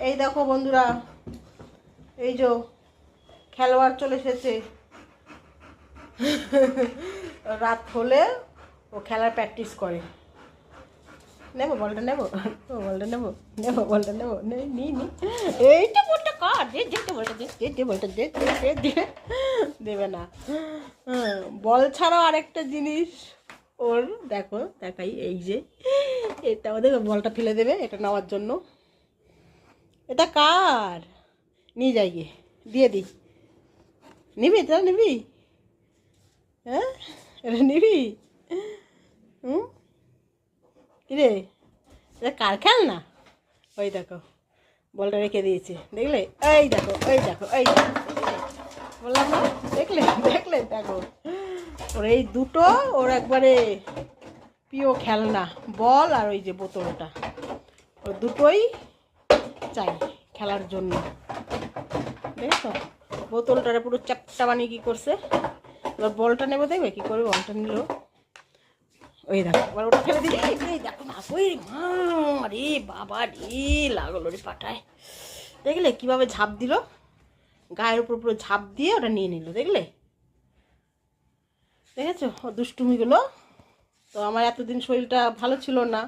এই দেখো বন্ধুরা, এই যে খেলোয়াড় চলে এসেছে। রাত হলে ও খেলার প্র্যাকটিস করে। নেবো বলটা, নেবো বলটা, নেবো নেবো বলটা, নেবো নি এইটা বলটা কার যেতে বলটা দে বলটা দে দেবে না। বল ছাড়াও আরেকটা জিনিস ওর দেখো দেখাই, এই যে এটা ওদের বলটা ফেলে দেবে এটা নেওয়ার জন্য। এটা কার? নিয়ে যাই গিয়ে দিয়ে দিই। নিবি তোরা, নিবি? হ্যাঁ এটা নিবি? কিরে এটা কার খেলনা? ওই দেখো বলটা রেখে দিয়েছে, দেখলে? এই দেখো এই দেখো এই দেখো, বললাম না? দেখলে দেখলে দেখো ওর এই দুটো ওর একবারে প্রিয় খেলনা, বল আর ওই যে বোতলটা, ওর দুটোই চাই খেলার জন্য। দেখেছো বোতলটারে পুরো চ্যাপটা বানিয়ে কী করছে। এবার বলটা নেবো, দেখবে কী করবে বলটা নিল। ওই দেখো এবার ওটা ফেলে দিই। এই দেখো না, ওই মা রে বাবা রে, লাগলো রে পাটায়। দেখলে কীভাবে ঝাঁপ দিল, গায়ের উপর পুরো ঝাঁপ দিয়ে ওটা নিয়ে নিল, দেখলে? দেখেছো ও দুষ্টুমিগুলো। তো আমার এতদিন শরীরটা ভালো ছিল না,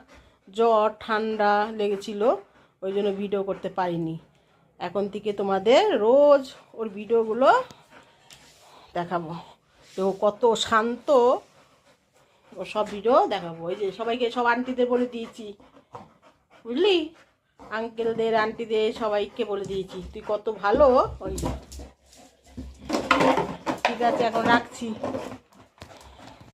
জ্বর ঠান্ডা লেগেছিল, ওই জন্য ভিডিও করতে পারিনি। এখন থেকে তোমাদের রোজ ওর ভিডিওগুলো দেখাবো। তো কত শান্ত, ও সব ভিডিও দেখাবো। ওই যে সবাইকে, সব আন্টিদের বলে দিয়েছি, বুঝলি? আঙ্কেলদের আন্টিদের সবাইকে বলে দিয়েছি তুই কত ভালো। ওই ঠিক আছে, এখন রাখছি।